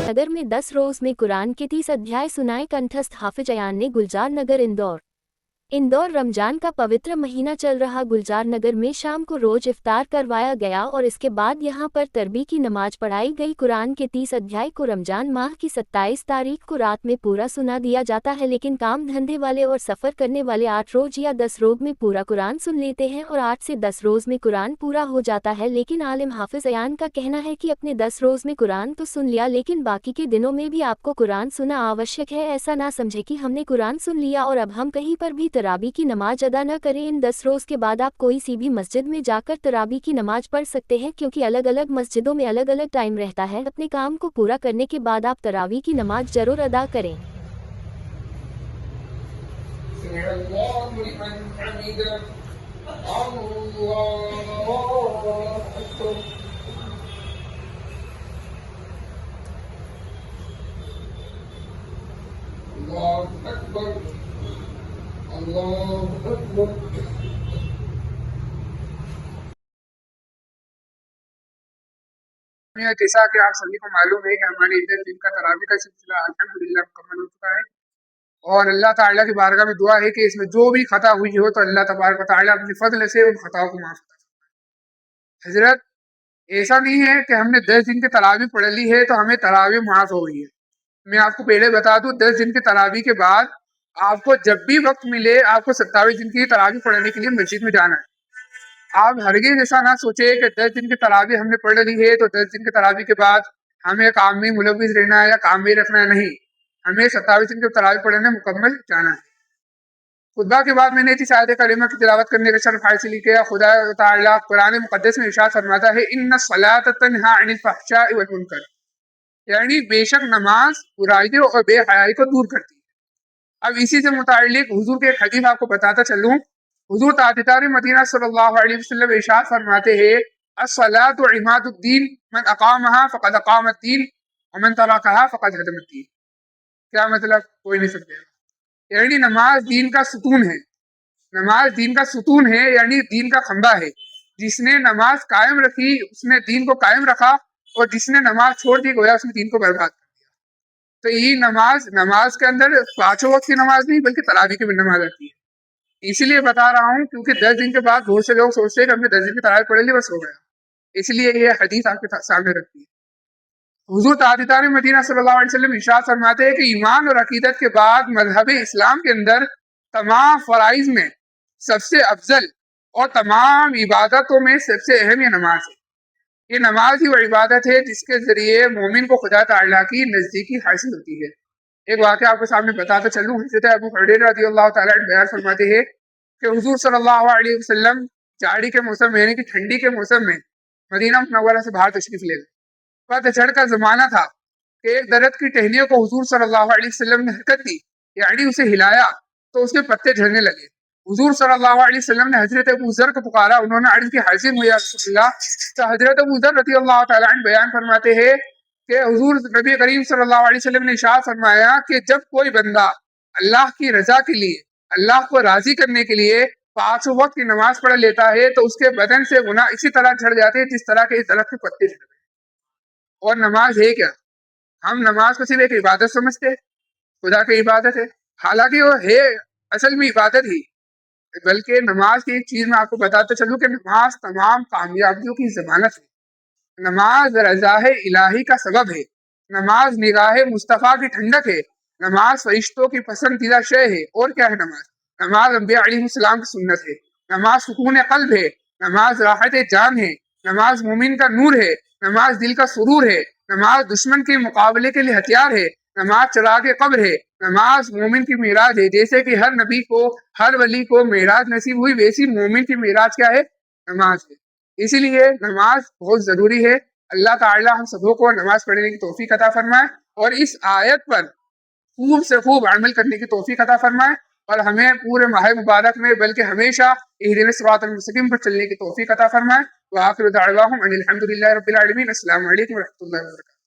नगर में 10 रोज में कुरान के 30 अध्याय सुनाए कंठस्थ हाफिज अयान ने। गुलजार नगर इंदौर रमजान का पवित्र महीना चल रहा। गुलजार नगर में शाम को रोज इफ्तार करवाया गया और इसके बाद यहां पर तरबी की नमाज पढ़ाई गई। कुरान के 30 अध्याय को रमजान माह की 27 तारीख को रात में पूरा सुना दिया जाता है, लेकिन काम धंधे वाले और सफ़र करने वाले 8 रोज या 10 रोज में पूरा कुरान सुन लेते हैं और 8 से 10 रोज में कुरान पूरा हो जाता है। लेकिन आलिम हाफिज अयान का कहना है कि अपने 10 रोज में कुरान तो सुन लिया, लेकिन बाकी के दिनों में भी आपको कुरान सुना आवश्यक है। ऐसा ना समझे कि हमने कुरान सुन लिया और अब हम कहीं पर भी तरावी की नमाज अदा न करें। इन 10 रोज के बाद आप कोई सी भी मस्जिद में जाकर तरावी की नमाज पढ़ सकते हैं, क्योंकि अलग अलग मस्जिदों में अलग अलग टाइम रहता है। अपने काम को पूरा करने के बाद आप तरावी की नमाज जरूर अदा करें। जैसा कि आप सभी को मालूम है कि हमारे इधर दिन का तरावी का सिलसिला अल्हम्दुलिल्लाह मुकम्मल हो चुका है और अल्लाह ताला की बारगाह में दुआ है कि इसमें जो भी खता हुई हो तो अल्लाह तबारक व तआला अपने फजल से उन खताओं को माफ कर। हजरत, ऐसा नहीं है कि हमने 10 दिन की तरावी पढ़ ली है तो हमें तरावी माफ हो गई है। मैं आपको पहले बता दूं, 10 दिन की तरावी के बाद आपको जब भी वक्त मिले आपको 27 दिन की तरावी पढ़ने के लिए मस्जिद में जाना है। आप हरगिज़ ऐसा ना सोचे कि 10 दिन की तरावी हमने पढ़ ली है तो 10 दिन की तरावी के बाद हमें काम में मुलविस रहना है या काम में रखना है। नहीं, हमें 27 दिन की तरावी पढ़ने मुकम्मल जाना है। खुतबा के बाद मैंने इस आयत करीमा की तिलावत करने का शर्फ हासिल किया। खुदा ताला कुरान मुक़द्दस में इरशाद फरमाता है, इन्ना सलात तन्हा अनिल फ़हशाइ वल मुनकर, यानी बेशक नमाज बुराइयों और बेहयाई को दूर करती है। अब इसी से मुताल्लिक हुजूर के एक हदीस आपको बताता चलूं। हुजूर ताजदार मदीना सल्लल्लाहु अलैहि वसल्लम इरशाद फरमाते हैं, अस्सलातु इमादुद्दीन मन अकामहा फ़क़द अकामद्दीन व मन तरकहा फ़क़द हदमद्दीन। क्या मतलब? कोई नहीं समझेगा। यानी नमाज दीन का सुतून है। नमाज दीन का सुतून है, यानी दीन का खंबा है। जिसने नमाज कायम रखी उसने दीन को कायम रखा, और जिसने नमाज छोड़ दी गोया उसने दीन को बर्बाद कर दिया। तो ये नमाज के अंदर 5 वक्त की नमाज नहीं बल्कि तरावी की भी नमाज आती है। इसलिए बता रहा हूँ क्योंकि 10 दिन के बाद बहुत से लोग सोचते हैं कि हमने 10 दिन की तरावी पढ़ ली बस हो गया, इसलिए ये हदीस आपके सामने रखती है। हुजूर ताजदार मदीना सल्लल्लाहु अलैहि वसल्लम इरशाद फरमाते हैं कि ईमान और अकीदत के बाद मजहब इस्लाम के अंदर तमाम फराइज में सबसे अफजल और तमाम इबादतों में सबसे अहम ये नमाज है। ये नमाज ही वो इबादत है जिसके जरिए मोमिन को खुदा ताला की नजदीकी हासिल होती है। एक वाक़या आपके सामने बताता चलूं। हज़रत अबू हुरैरा रज़ियल्लाहु ताला अन्हु बयान फरमाते हैं कि हुजूर सल्लल्लाहु अलैहि वसल्लम जाड़ी के मौसम में यानी कि ठंडी के मौसम में मदीना मुनव्वरा से बाहर तशरीफ ले गए। पतझड़ का जमाना था कि एक दरख्त की टहनियों को हुजूर सल्लल्लाहु अलैहि वसल्लम ने हरकत दी, यानी उसे हिलाया तो उसके पत्ते झड़ने लगे। हुजूर सल्लल्लाहु अलैहि वसल्लम ने हजरत अबू ज़र को पुकारा। उन्होंने अर्ज़ की, हाज़िर हूँ या रसूलल्लाह। तो हजरत अबू ज़र रज़ियल्लाहु ताला अन्हु बयान फरमाते हैं कि हुजूर नबी करीम सल्लल्लाहु अलैहि वसल्लम ने इरशाद फरमाया कि जब कोई बंदा अल्लाह की रजा के लिए, अल्लाह को राजी करने के लिए 5 वक्त की नमाज पढ़ लेता है तो उसके बदन से गुनाह इसी तरह झड़ जाते हैं जिस तरह के इस दरख्त के पत्ते झड़ गए। और नमाज है क्या? हम नमाज को सिर्फ एक इबादत समझते हैं, खुदा की इबादत है, हालांकि वो है असल में इबादत ही। बल्कि नमाज की एक चीज मैं आपको बताते चलूं कि नमाज तमाम कामयाबियों की जमानत है। नमाज रज़ाह इलाही का सबब है। नमाज निगाह मुस्तफ़ा की ठंडक है। नमाज फरिश्तों की पसंदीदा शय है। और क्या है नमाज? नमाज अंबिया अलैहिस्सलाम की सुन्नत है। नमाज सुकून क़ल्ब है। नमाज राहत जान है। नमाज मोमिन का नूर है। नमाज दिल का सुरूर है। नमाज दुश्मन के मुकाबले के लिए हथियार है। नमाज चिराग कब्र है। नमाज मोमिन की मेराज है। जैसे कि हर नबी को, हर वली को मेराज नसीब हुई, वैसी मोमिन की मेराज क्या है? नमाज है। इसीलिए नमाज बहुत जरूरी है। अल्लाह ताला हम सबों को नमाज पढ़ने की तौफीक अता फरमाए और इस आयत पर खूब से खूब अमल करने की तौफीक अता फरमाए और हमें पूरे माह मुबारक में बल्कि हमेशा इहदिन सिरातल मुस्तकीम पर चलने की तौफीक अता फरमाए। व आखिरु दअवाहुम अनिल हम्दुलिल्लाहि रब्बिल आलमीन। अस्सलामु अलैकुम व रहमतुल्लाहि व बरकातुहू।